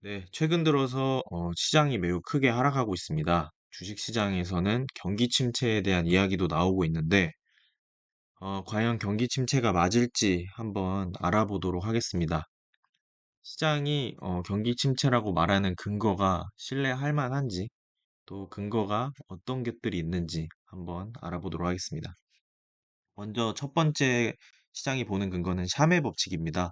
네, 최근 들어서 시장이 매우 크게 하락하고 있습니다. 주식시장에서는 경기 침체에 대한 이야기도 나오고 있는데, 과연 경기 침체가 맞을지 한번 알아보도록 하겠습니다. 시장이 경기 침체라고 말하는 근거가 신뢰할 만한지, 또 근거가 어떤 것들이 있는지 한번 알아보도록 하겠습니다. 먼저 첫 번째 시장이 보는 근거는 샤메 법칙입니다.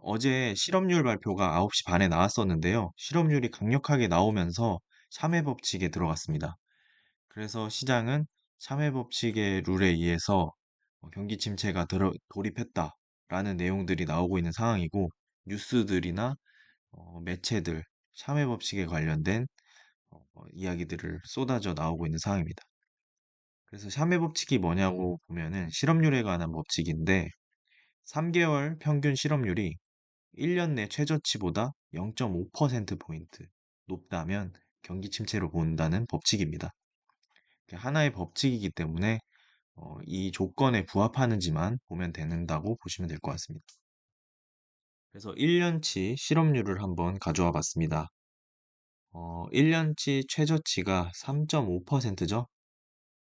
어제 실업률 발표가 9시 반에 나왔었는데요. 실업률이 강력하게 나오면서 샤메 법칙에 들어갔습니다. 그래서 시장은 샤메 법칙의 룰에 의해서 경기 침체가 돌입했다라는 내용들이 나오고 있는 상황이고, 뉴스들이나 매체들 샤메 법칙에 관련된 이야기들을 쏟아져 나오고 있는 상황입니다. 그래서 샤메 법칙이 뭐냐고 보면은 실업률에 관한 법칙인데, 3개월 평균 실업률이 1년 내 최저치보다 0.5%포인트 높다면 경기 침체로 본다는 법칙입니다. 하나의 법칙이기 때문에 이 조건에 부합하는지만 보면 된다고 보시면 될 것 같습니다. 그래서 1년치 실업률을 한번 가져와 봤습니다. 1년치 최저치가 3.5%죠.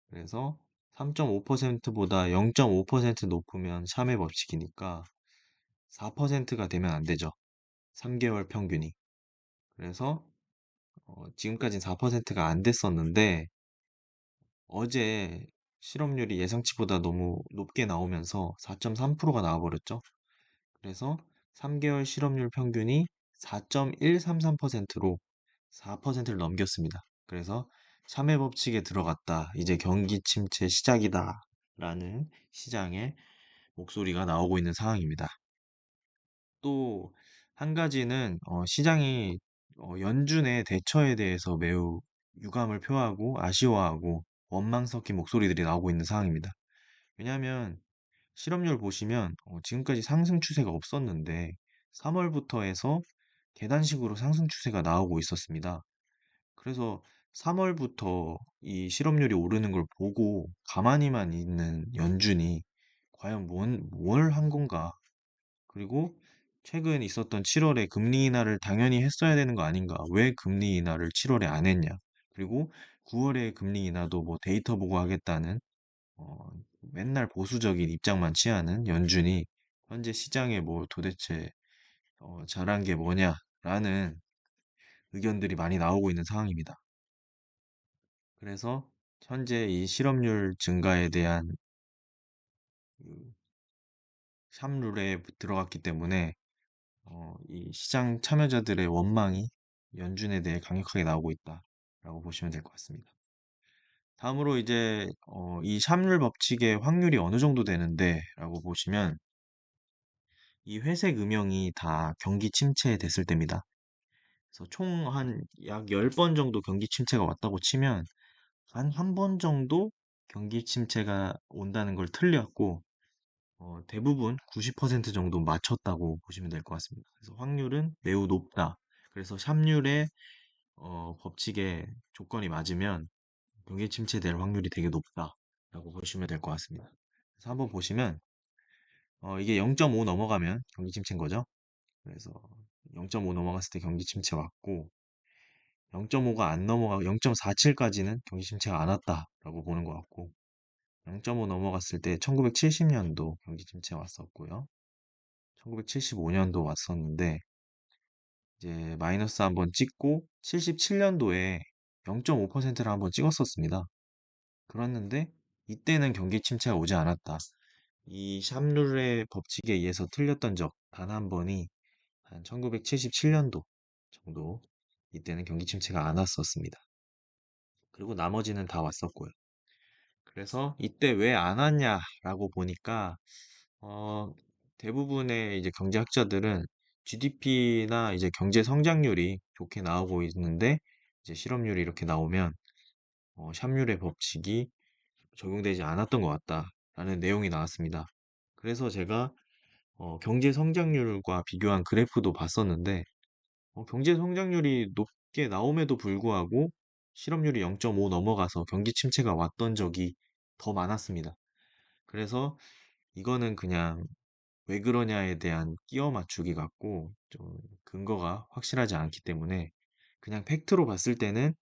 그래서 3.5%보다 0.5% 높으면 샤메 법칙이니까 4%가 되면 안 되죠. 3개월 평균이. 그래서 지금까지는 4%가 안 됐었는데 어제 실업률이 예상치보다 너무 높게 나오면서 4.3%가 나와버렸죠. 그래서 3개월 실업률 평균이 4.133%로 4%를 넘겼습니다. 그래서 참여 법칙에 들어갔다. 이제 경기 침체 시작이다. 라는 시장의 목소리가 나오고 있는 상황입니다. 또 한 가지는 시장이 연준의 대처에 대해서 매우 유감을 표하고 아쉬워하고 원망 섞인 목소리들이 나오고 있는 상황입니다. 왜냐하면 실업률 보시면 지금까지 상승 추세가 없었는데 3월부터 해서 계단식으로 상승 추세가 나오고 있었습니다. 그래서 3월부터 이 실업률이 오르는 걸 보고 가만히만 있는 연준이 과연 뭘 한 건가? 그리고 최근 있었던 7월에 금리 인하를 당연히 했어야 되는 거 아닌가? 왜 금리 인하를 7월에 안 했냐? 그리고 9월에 금리 인하도 뭐 데이터 보고 하겠다는 어, 맨날 보수적인 입장만 취하는 연준이 현재 시장에 뭐 도대체 잘한 게 뭐냐라는 의견들이 많이 나오고 있는 상황입니다. 그래서 현재 이 실업률 증가에 대한 그 샵룰에 들어갔기 때문에 이 시장 참여자들의 원망이 연준에 대해 강력하게 나오고 있다라고 보시면 될 것 같습니다. 다음으로 이제 이 샵룰 법칙의 확률이 어느 정도 되는데라고 보시면 이 회색 음영이 다 경기 침체 됐을 때입니다. 그래서 총 한 약 10번 정도 경기 침체가 왔다고 치면 한 한 번 정도 경기 침체가 온다는 걸 틀렸고 대부분 90% 정도 맞췄다고 보시면 될 것 같습니다. 그래서 확률은 매우 높다. 그래서 샵률의 법칙의 조건이 맞으면 경기 침체될 확률이 되게 높다라고 보시면 될 것 같습니다. 그래서 한번 보시면 이게 0.5 넘어가면 경기 침체인 거죠. 그래서 0.5 넘어갔을 때 경기 침체 왔고 0.5가 안 넘어가 0.47까지는 경기 침체가 안 왔다라고 보는 것 같고 0.5 넘어갔을 때 1970년도 경기 침체 왔었고요. 1975년도 왔었는데 이제 마이너스 한번 찍고 77년도에 0.5%를 한번 찍었었습니다. 그랬는데 이때는 경기 침체가 오지 않았다. 이 샵룰의 법칙에 의해서 틀렸던 적 단 한 번이 한 1977년도 정도 이때는 경기 침체가 안 왔었습니다. 그리고 나머지는 다 왔었고요. 그래서 이때 왜 안 왔냐라고 보니까 어, 대부분의 이제 경제학자들은 GDP나 이제 경제 성장률이 좋게 나오고 있는데 이제 실업률이 이렇게 나오면 샵률의 법칙이 적용되지 않았던 것 같다라는 내용이 나왔습니다. 그래서 제가 경제 성장률과 비교한 그래프도 봤었는데 경제 성장률이 높게 나옴에도 불구하고 실업률이 0.5 넘어가서 경기 침체가 왔던 적이 더 많았습니다. 그래서 이거는 그냥 왜 그러냐에 대한 끼워 맞추기 같고 좀 근거가 확실하지 않기 때문에 그냥 팩트로 봤을 때는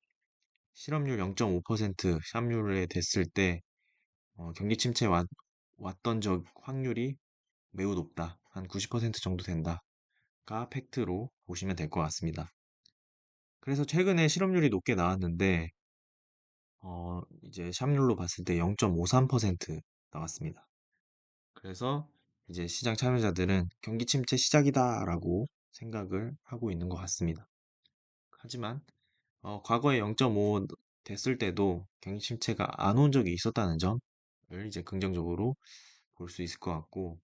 실업률 0.5% 실업률에 됐을 때 경기 침체 왔던 적 확률이 매우 높다. 한 90% 정도 된다가 팩트로 보시면 될 것 같습니다. 그래서 최근에 실업률이 높게 나왔는데 이제 실업률로 봤을 때 0.53% 나왔습니다. 그래서 이제 시장 참여자들은 경기 침체 시작이다라고 생각을 하고 있는 것 같습니다. 하지만 과거에 0.5 됐을 때도 경기 침체가 안 온 적이 있었다는 점을 이제 긍정적으로 볼 수 있을 것 같고,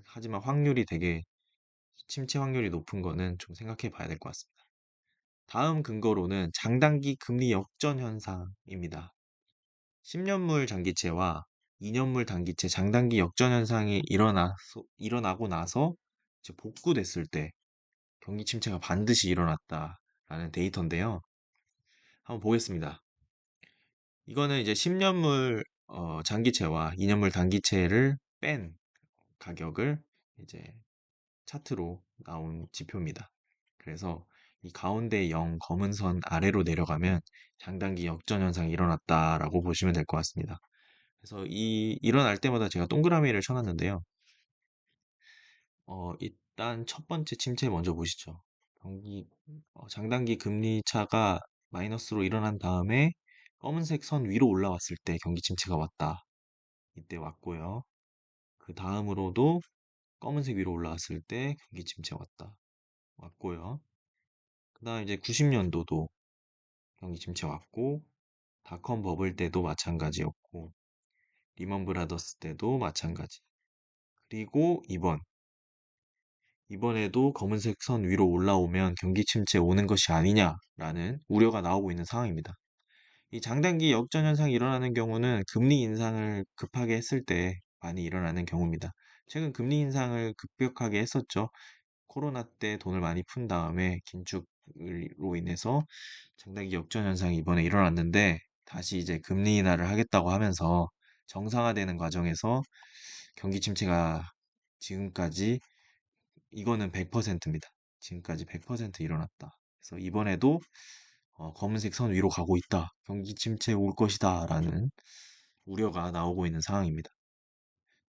하지만 확률이 되게 침체 확률이 높은 거는 좀 생각해 봐야 될 것 같습니다. 다음 근거로는 장단기 금리 역전 현상입니다. 10년물 장기채와 2년물 단기채 장단기 역전 현상이 일어나고 나서 이제 복구됐을 때 경기 침체가 반드시 일어났다라는 데이터인데요. 한번 보겠습니다. 이거는 이제 10년물 장기채와 2년물 단기채를 뺀 가격을 이제 차트로 나온 지표입니다. 그래서 이 가운데 0 검은 선 아래로 내려가면 장단기 역전 현상이 일어났다라고 보시면 될 것 같습니다. 그래서 일어날 때마다 제가 동그라미를 쳐놨는데요. 일단 첫 번째 침체 먼저 보시죠. 장단기 금리 차가 마이너스로 일어난 다음에 검은색 선 위로 올라왔을 때 경기 침체가 왔다. 이때 왔고요. 그 다음으로도 검은색 위로 올라왔을 때 경기 침체 왔고요. 그 다음 이제 90년도도 경기 침체 왔고, 닷컴 버블 때도 마찬가지였고, 리먼 브라더스 때도 마찬가지. 그리고 이번에도 검은색 선 위로 올라오면 경기 침체 오는 것이 아니냐라는 우려가 나오고 있는 상황입니다. 이 장단기 역전 현상이 일어나는 경우는 금리 인상을 급하게 했을 때 많이 일어나는 경우입니다. 최근 금리 인상을 급격하게 했었죠. 코로나 때 돈을 많이 푼 다음에 긴축으로 인해서 장단기 역전 현상이 이번에 일어났는데, 다시 이제 금리 인하를 하겠다고 하면서 정상화되는 과정에서 경기 침체가 지금까지, 이거는 100%입니다. 지금까지 100% 일어났다. 그래서 이번에도 검은색 선 위로 가고 있다. 경기 침체 올 것이다. 라는 우려가 나오고 있는 상황입니다.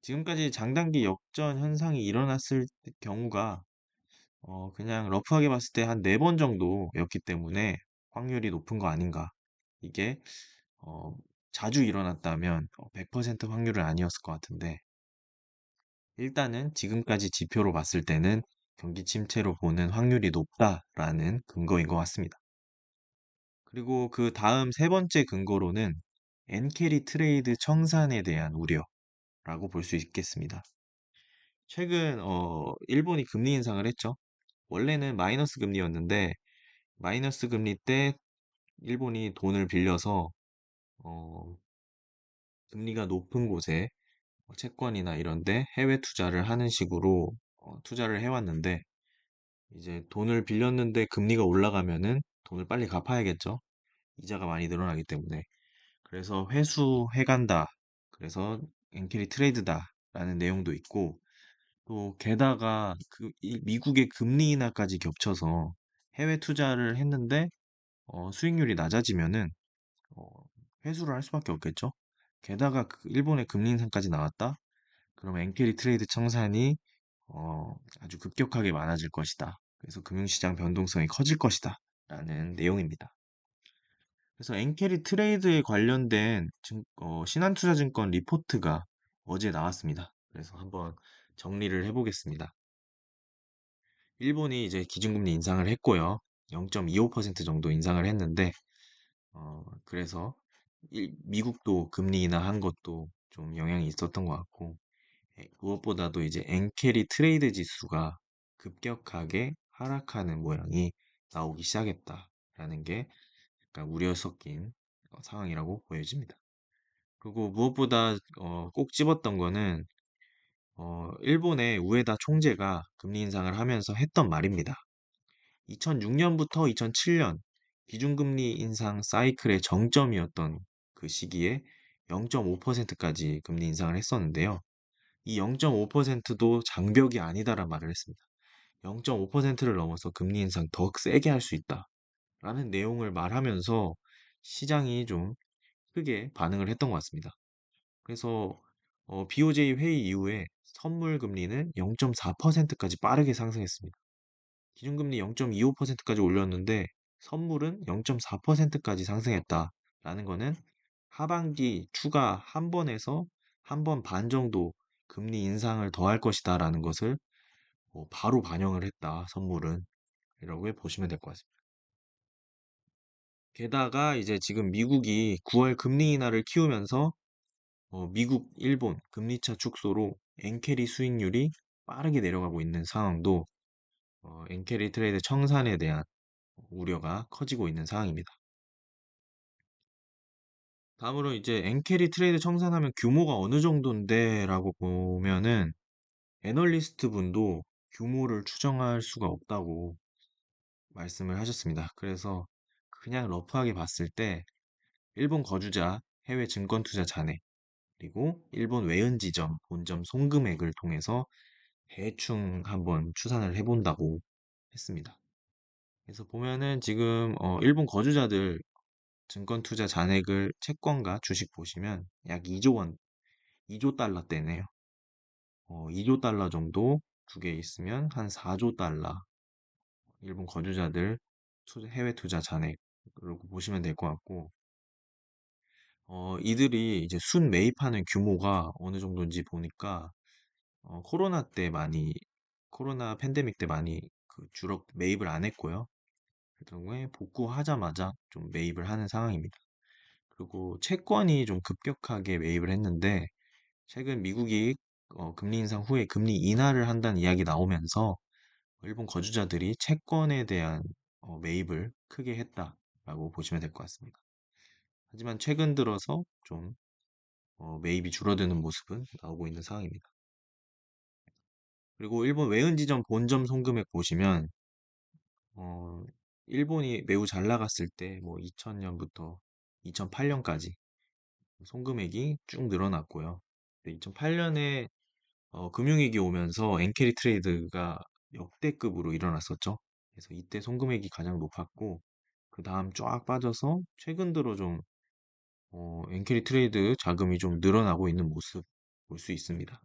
지금까지 장단기 역전 현상이 일어났을 경우가 그냥 러프하게 봤을 때 한 4번 정도였기 때문에 확률이 높은 거 아닌가. 이게 어, 자주 일어났다면 100% 확률은 아니었을 것 같은데, 일단은 지금까지 지표로 봤을 때는 경기 침체로 보는 확률이 높다라는 근거인 것 같습니다. 그리고 그 다음 세 번째 근거로는 엔캐리 트레이드 청산에 대한 우려라고 볼 수 있겠습니다. 최근 일본이 금리 인상을 했죠. 원래는 마이너스 금리였는데 마이너스 금리 때 일본이 돈을 빌려서 어, 금리가 높은 곳에 채권이나 이런데 해외 투자를 하는 식으로 투자를 해왔는데, 이제 돈을 빌렸는데 금리가 올라가면은 돈을 빨리 갚아야겠죠. 이자가 많이 늘어나기 때문에. 그래서 회수해간다. 그래서 엔캐리 트레이드다라는 내용도 있고, 또 게다가 미국의 금리 인하까지 겹쳐서 해외 투자를 했는데 수익률이 낮아지면은 어, 회수를 할 수밖에 없겠죠. 게다가 일본의 금리 인상까지 나왔다. 그러면 엔캐리 트레이드 청산이 아주 급격하게 많아질 것이다. 그래서 금융시장 변동성이 커질 것이다. 라는 내용입니다. 그래서 엔캐리 트레이드에 관련된 신한투자증권 리포트가 어제 나왔습니다. 그래서 한번 정리를 해보겠습니다. 일본이 이제 기준금리 인상을 했고요. 0.25% 정도 인상을 했는데, 그래서 미국도 금리 인하한 것도 좀 영향이 있었던 것 같고, 무엇보다도 이제 엔캐리 트레이드 지수가 급격하게 하락하는 모양이 나오기 시작했다라는 게 약간 우려 섞인 상황이라고 보여집니다. 그리고 무엇보다 꼭 집었던 거는 일본의 우에다 총재가 금리 인상을 하면서 했던 말입니다. 2006년부터 2007년 기준금리 인상 사이클의 정점이었던 그 시기에 0.5%까지 금리 인상을 했었는데요. 이 0.5%도 장벽이 아니다라는 말을 했습니다. 0.5%를 넘어서 금리 인상 더 세게 할 수 있다라는 내용을 말하면서 시장이 좀 크게 반응을 했던 것 같습니다. 그래서 BOJ 회의 이후에 선물 금리는 0.4%까지 빠르게 상승했습니다. 기준금리 0.25%까지 올렸는데 선물은 0.4%까지 상승했다라는 거는 하반기 추가 한 번에서 한 번 반 정도 금리 인상을 더 할 것이다라는 것을 바로 반영을 했다, 선물은. 이라고 보시면 될 것 같습니다. 게다가 이제 지금 미국이 9월 금리 인하를 키우면서 미국, 일본 금리차 축소로 엔캐리 수익률이 빠르게 내려가고 있는 상황도 엔캐리 트레이드 청산에 대한 우려가 커지고 있는 상황입니다. 다음으로 이제 엔캐리 트레이드 청산하면 규모가 어느 정도인데 라고 보면은 애널리스트 분도 규모를 추정할 수가 없다고 말씀을 하셨습니다. 그래서 그냥 러프하게 봤을 때 일본 거주자 해외 증권 투자 잔액 그리고 일본 외은 지점 본점 송금액을 통해서 대충 한번 추산을 해본다고 했습니다. 그래서 보면은 지금 일본 거주자들 증권 투자 잔액을 채권과 주식 보시면 약 2조 원, 2조 달러대네요. 2조 달러 정도 두 개 있으면 한 4조 달러 일본 거주자들 해외 투자 잔액으로 보시면 될 것 같고 이들이 이제 순 매입하는 규모가 어느 정도인지 보니까 코로나 때 많이 코로나 팬데믹 때 많이 그 주로 매입을 안 했고요. 그 경우에 복구하자마자 좀 매입을 하는 상황입니다. 그리고 채권이 좀 급격하게 매입을 했는데 최근 미국이 금리 인상 후에 금리 인하를 한다는 이야기 나오면서 일본 거주자들이 채권에 대한 매입을 크게 했다라고 보시면 될 것 같습니다. 하지만 최근 들어서 좀 매입이 줄어드는 모습은 나오고 있는 상황입니다. 그리고 일본 외은지점 본점 송금액 보시면 어, 일본이 매우 잘 나갔을 때 뭐 2000년부터 2008년까지 송금액이 쭉 늘어났고요. 2008년에 금융위기 오면서 엔캐리 트레이드가 역대급으로 일어났었죠. 그래서 이때 송금액이 가장 높았고 그 다음 쫙 빠져서 최근 들어 좀 엔캐리 트레이드 자금이 좀 늘어나고 있는 모습 볼 수 있습니다.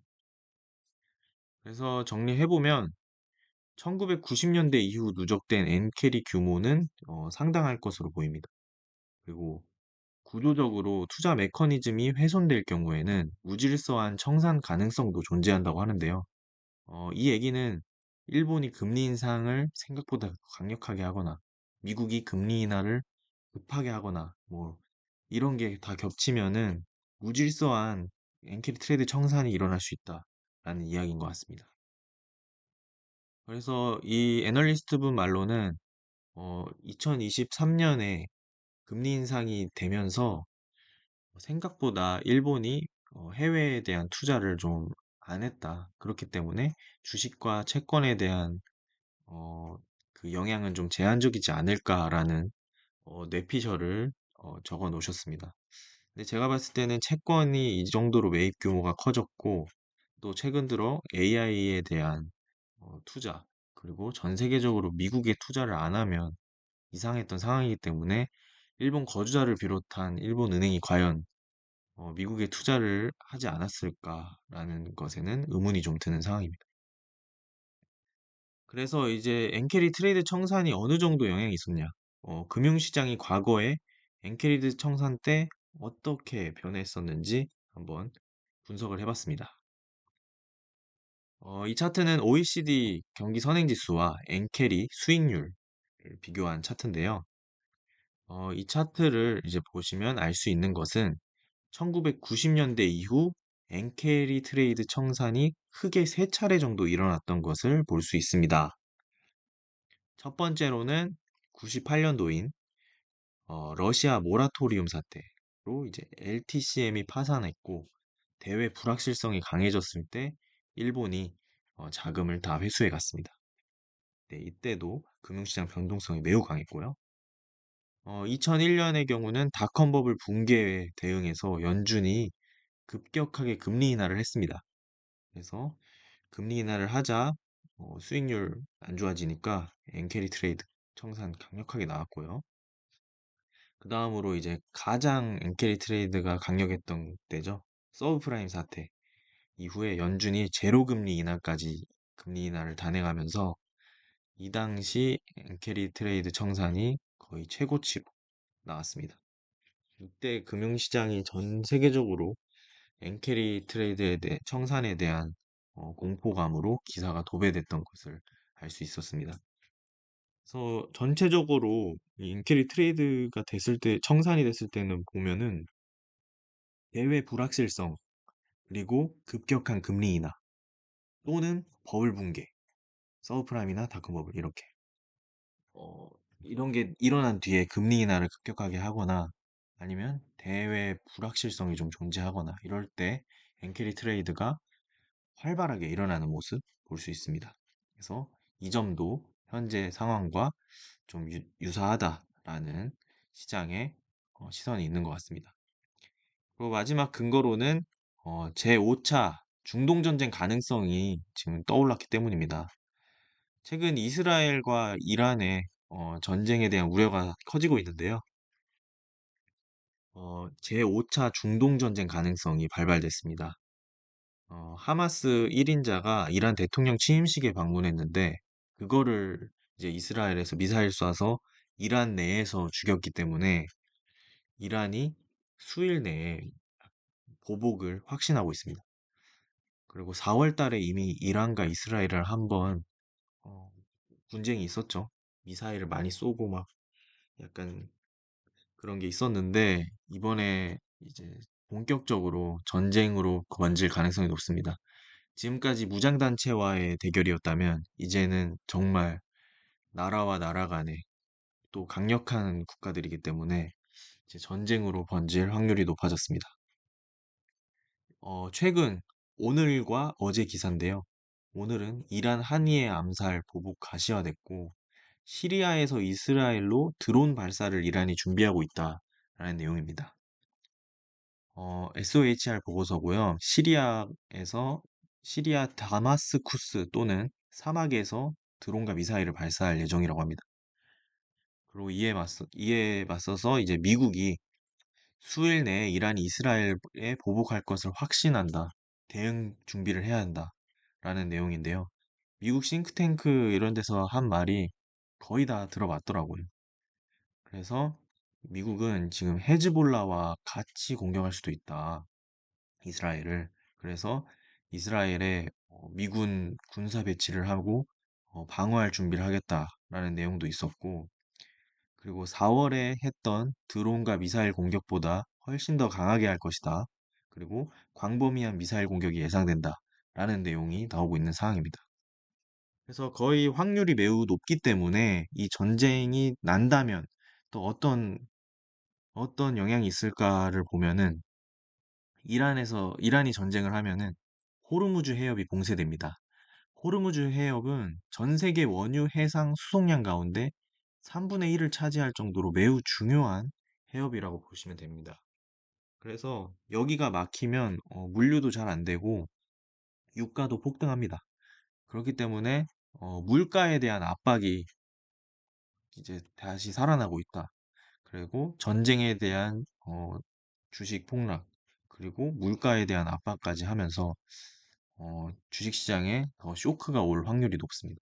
그래서 정리해보면 1990년대 이후 누적된 엔캐리 규모는 상당할 것으로 보입니다. 그리고 구조적으로 투자 메커니즘이 훼손될 경우에는 무질서한 청산 가능성도 존재한다고 하는데요. 이 얘기는 일본이 금리 인상을 생각보다 강력하게 하거나 미국이 금리 인하를 급하게 하거나 뭐 이런 게 다 겹치면은 무질서한 엔캐리 트레이드 청산이 일어날 수 있다라는 이야기인 것 같습니다. 그래서 이 애널리스트 분 말로는 2023년에 금리 인상이 되면서 생각보다 일본이 해외에 대한 투자를 좀 안 했다. 그렇기 때문에 주식과 채권에 대한 어, 그 영향은 좀 제한적이지 않을까라는 뇌피셜을 적어 놓으셨습니다. 근데 제가 봤을 때는 채권이 이 정도로 매입 규모가 커졌고 또 최근 들어 AI에 대한 투자 그리고 전 세계적으로 미국에 투자를 안 하면 이상했던 상황이기 때문에 일본 거주자를 비롯한 일본 은행이 과연 미국에 투자를 하지 않았을까라는 것에는 의문이 좀 드는 상황입니다. 그래서 이제 엔캐리 트레이드 청산이 어느 정도 영향이 있었냐? 금융시장이 과거에 엔캐리드 청산 때 어떻게 변했었는지 한번 분석을 해봤습니다. 이 차트는 OECD 경기 선행지수와 엔캐리 수익률을 비교한 차트인데요. 이 차트를 이제 보시면 알 수 있는 것은 1990년대 이후 엔캐리 트레이드 청산이 크게 세 차례 정도 일어났던 것을 볼 수 있습니다. 첫 번째로는 98년도인 러시아 모라토리움 사태로 이제 LTCM이 파산했고 대외 불확실성이 강해졌을 때 일본이 자금을 다 회수해 갔습니다. 네, 이때도 금융시장 변동성이 매우 강했고요. 2001년의 경우는 닷컴 버블 붕괴에 대응해서 연준이 급격하게 금리 인하를 했습니다. 그래서 금리 인하를 하자 수익률 안 좋아지니까 엔캐리 트레이드 청산 강력하게 나왔고요. 그 다음으로 이제 가장 엔캐리 트레이드가 강력했던 때죠. 서브프라임 사태 이후에 연준이 제로 금리 인하까지 금리 인하를 단행하면서 이 당시 엔캐리 트레이드 청산이 거의 최고치로 나왔습니다. 이때 금융시장이 전 세계적으로 엔캐리 트레이드에 대해 청산에 대한 공포감으로 기사가 도배됐던 것을 알 수 있었습니다. 그래서 전체적으로 이 엔캐리 트레이드가 됐을 때 청산이 됐을 때는 보면은 대외 불확실성 그리고 급격한 금리 인하 또는 버블 붕괴 서브프라임이나 다크버블 이렇게 어, 이런 게 일어난 뒤에 금리 인하를 급격하게 하거나 아니면 대외 불확실성이 좀 존재하거나 이럴 때 엔캐리 트레이드가 활발하게 일어나는 모습 볼 수 있습니다. 그래서 이 점도 현재 상황과 좀 유사하다라는 시장의 시선이 있는 것 같습니다. 그리고 마지막 근거로는 제5차 중동전쟁 가능성이 지금 떠올랐기 때문입니다. 최근 이스라엘과 이란의 전쟁에 대한 우려가 커지고 있는데요. 제5차 중동전쟁 가능성이 발발됐습니다. 하마스 1인자가 이란 대통령 취임식에 방문했는데, 그거를 이제 이스라엘에서 미사일 쏴서 이란 내에서 죽였기 때문에 이란이 수일 내에 보복을 확신하고 있습니다. 그리고 4월 달에 이미 이란과 이스라엘을 한번 어, 분쟁이 있었죠. 미사일을 많이 쏘고 막 약간 그런 게 있었는데 이번에 이제 본격적으로 전쟁으로 번질 가능성이 높습니다. 지금까지 무장단체와의 대결이었다면 이제는 정말 나라와 나라 간의 또 강력한 국가들이기 때문에 이제 전쟁으로 번질 확률이 높아졌습니다. 최근 오늘과 어제 기사인데요. 오늘은 이란 한이의 암살 보복 가시화됐고 시리아에서 이스라엘로 드론 발사를 이란이 준비하고 있다라는 내용입니다. SOHR 보고서고요. 시리아 다마스쿠스 또는 사막에서 드론과 미사일을 발사할 예정이라고 합니다. 그리고 이에 맞서서 이제 미국이 수일 내에 이란이 이스라엘에 보복할 것을 확신한다. 대응 준비를 해야 한다. 라는 내용인데요. 미국 싱크탱크 이런 데서 한 말이 거의 다 들어맞더라고요. 그래서 미국은 지금 헤즈볼라와 같이 공격할 수도 있다. 이스라엘을. 그래서 이스라엘에 미군 군사 배치를 하고 방어할 준비를 하겠다라는 내용도 있었고, 그리고 4월에 했던 드론과 미사일 공격보다 훨씬 더 강하게 할 것이다. 그리고 광범위한 미사일 공격이 예상된다라는 내용이 나오고 있는 상황입니다. 그래서 거의 확률이 매우 높기 때문에 이 전쟁이 난다면 또 어떤 영향이 있을까를 보면은 이란이 전쟁을 하면은 호르무즈 해협이 봉쇄됩니다. 호르무즈 해협은 전 세계 원유 해상 수송량 가운데 3분의 1을 차지할 정도로 매우 중요한 해협이라고 보시면 됩니다. 그래서 여기가 막히면 물류도 잘 안 되고 유가도 폭등합니다. 그렇기 때문에 물가에 대한 압박이 이제 다시 살아나고 있다. 그리고 전쟁에 대한 주식 폭락, 그리고 물가에 대한 압박까지 하면서 주식시장에 더 쇼크가 올 확률이 높습니다.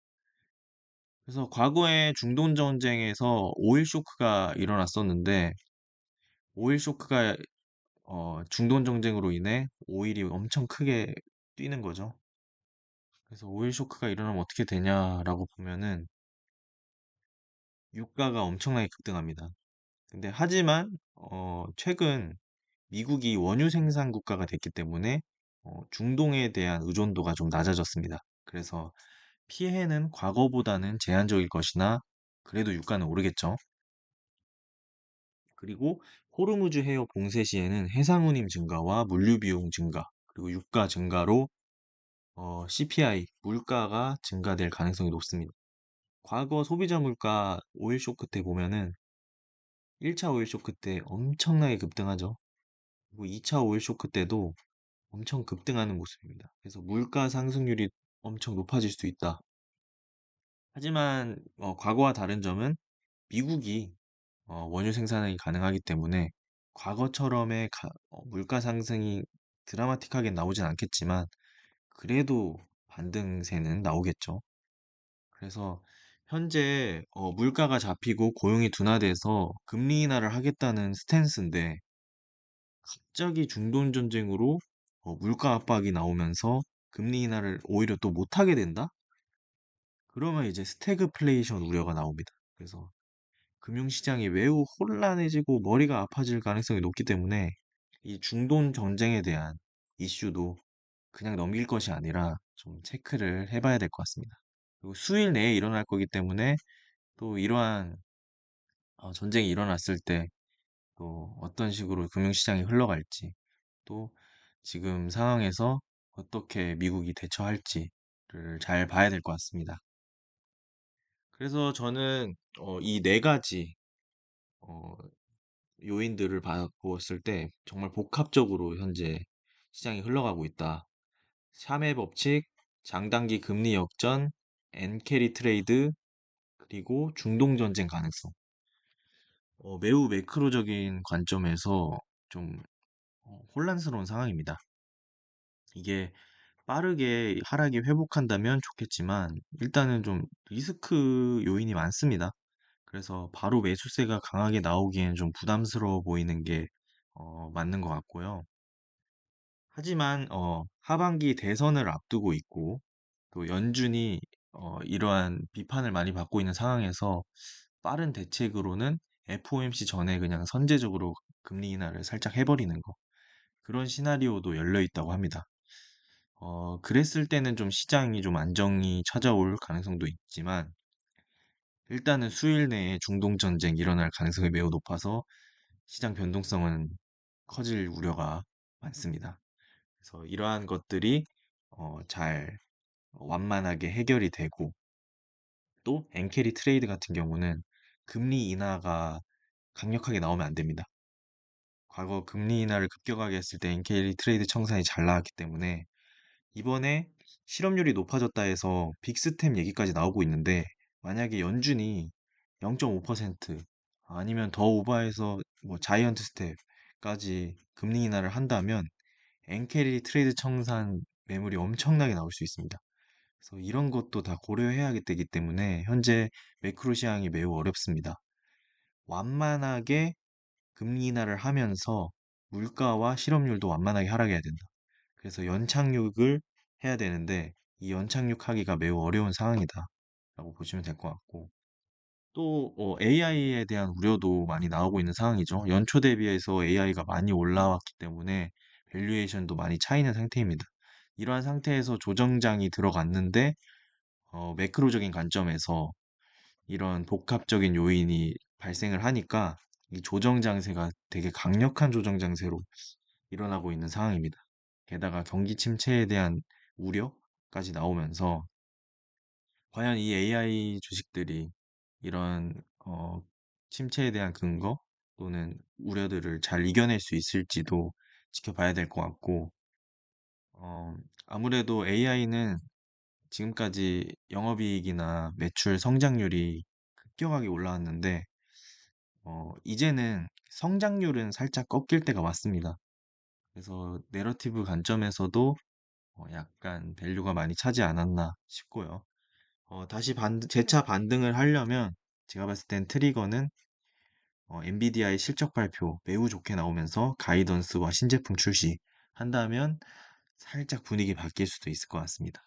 그래서 과거에 중동 전쟁에서 오일 쇼크가 일어났었는데 오일 쇼크가 중동 전쟁으로 인해 오일이 엄청 크게 뛰는 거죠. 그래서 오일 쇼크가 일어나면 어떻게 되냐라고 보면은 유가가 엄청나게 급등합니다. 근데 하지만 최근 미국이 원유 생산 국가가 됐기 때문에 중동에 대한 의존도가 좀 낮아졌습니다. 그래서 피해는 과거보다는 제한적일 것이나 그래도 유가는 오르겠죠. 그리고 호르무즈 해협 봉쇄 시에는 해상 운임 증가와 물류 비용 증가, 그리고 유가 증가로 CPI 물가가 증가될 가능성이 높습니다. 과거 소비자 물가 오일 쇼크 때 보면은 1차 오일 쇼크 때 엄청나게 급등하죠. 그리고 2차 오일 쇼크 때도 엄청 급등하는 모습입니다. 그래서 물가 상승률이 엄청 높아질 수 있다. 하지만 과거와 다른 점은 미국이 원유 생산이 가능하기 때문에 과거처럼의 물가 상승이 드라마틱하게 나오진 않겠지만 그래도 반등세는 나오겠죠. 그래서 현재 물가가 잡히고 고용이 둔화돼서 금리 인하를 하겠다는 스탠스인데 갑자기 중동 전쟁으로 물가 압박이 나오면서 금리 인하를 오히려 또 못하게 된다? 그러면 이제 스태그플레이션 우려가 나옵니다. 그래서 금융시장이 매우 혼란해지고 머리가 아파질 가능성이 높기 때문에 이 중동 전쟁에 대한 이슈도 그냥 넘길 것이 아니라 좀 체크를 해봐야 될 것 같습니다. 그리고 수일 내에 일어날 거기 때문에 또 이러한 전쟁이 일어났을 때 또 어떤 식으로 금융시장이 흘러갈지 또 지금 상황에서 어떻게 미국이 대처할지를 잘 봐야 될 것 같습니다. 그래서 저는 이 네 가지 어, 요인들을 보았을 때 정말 복합적으로 현재 시장이 흘러가고 있다. 샤의 법칙, 장단기 금리 역전, 엔캐리 트레이드, 그리고 중동 전쟁 가능성. 매우 매크로적인 관점에서 좀 혼란스러운 상황입니다. 이게 빠르게 하락이 회복한다면 좋겠지만 일단은 좀 리스크 요인이 많습니다. 그래서 바로 매수세가 강하게 나오기엔 좀 부담스러워 보이는 게 맞는 것 같고요. 하지만 하반기 대선을 앞두고 있고 또 연준이 이러한 비판을 많이 받고 있는 상황에서 빠른 대책으로는 FOMC 전에 그냥 선제적으로 금리 인하를 살짝 해버리는 거 그런 시나리오도 열려 있다고 합니다. 그랬을 때는 좀 시장이 좀 안정이 찾아올 가능성도 있지만 일단은 수일 내에 중동 전쟁 일어날 가능성이 매우 높아서 시장 변동성은 커질 우려가 많습니다. 그래서 이러한 것들이 잘 완만하게 해결이 되고 또 엔캐리 트레이드 같은 경우는 금리 인하가 강력하게 나오면 안 됩니다. 과거 금리 인하를 급격하게 했을 때 엔캐리 트레이드 청산이 잘 나왔기 때문에 이번에 실업률이 높아졌다 해서 빅스텝 얘기까지 나오고 있는데 만약에 연준이 0.5% 아니면 더 오버해서 뭐 자이언트 스텝까지 금리 인하를 한다면 엔캐리 트레이드 청산 매물이 엄청나게 나올 수 있습니다. 그래서 이런 것도 다 고려해야 되기 때문에 현재 매크로 시황이 매우 어렵습니다. 완만하게 금리 인하를 하면서 물가와 실업률도 완만하게 하락해야 된다. 그래서 연착륙을 해야 되는데 이 연착륙하기가 매우 어려운 상황이다. 라고 보시면 될 것 같고 또 AI에 대한 우려도 많이 나오고 있는 상황이죠. 연초 대비해서 AI가 많이 올라왔기 때문에 밸류에이션도 많이 차이는 상태입니다. 이러한 상태에서 조정장이 들어갔는데 매크로적인 관점에서 이런 복합적인 요인이 발생을 하니까 이 조정 장세가 되게 강력한 조정 장세로 일어나고 있는 상황입니다. 게다가 경기 침체에 대한 우려까지 나오면서 과연 이 AI 주식들이 이런 침체에 대한 근거 또는 우려들을 잘 이겨낼 수 있을지도 지켜봐야 될 것 같고 아무래도 AI는 지금까지 영업이익이나 매출 성장률이 급격하게 올라왔는데 이제는 성장률은 살짝 꺾일 때가 왔습니다. 그래서 내러티브 관점에서도 약간 밸류가 많이 차지 않았나 싶고요. 다시 재차 반등을 하려면 제가 봤을 땐 트리거는 엔비디아의 실적 발표 매우 좋게 나오면서 가이던스와 신제품 출시 한다면 살짝 분위기 바뀔 수도 있을 것 같습니다.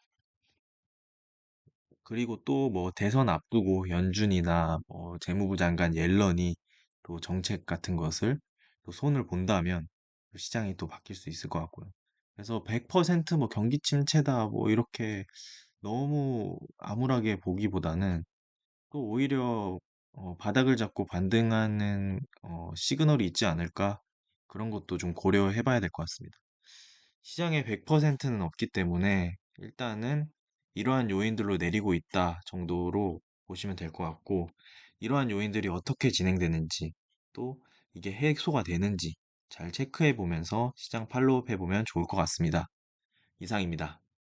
그리고 또 뭐 대선 앞두고 연준이나 재무부 장관 옐런이 또 정책 같은 것을 또 손을 본다면 또 시장이 또 바뀔 수 있을 것 같고요. 그래서 100%뭐 경기 침체다 뭐 이렇게 너무 암울하게 보기보다는 또 오히려 바닥을 잡고 반등하는 시그널이 있지 않을까? 그런 것도 좀 고려해 봐야 될 것 같습니다. 시장에 100%는 없기 때문에 일단은 이러한 요인들로 내리고 있다 정도로 보시면 될 것 같고, 이러한 요인들이 어떻게 진행되는지, 또 이게 해소가 되는지, 잘 체크해 보면서 시장 팔로우해 보면 좋을 것 같습니다. 이상입니다.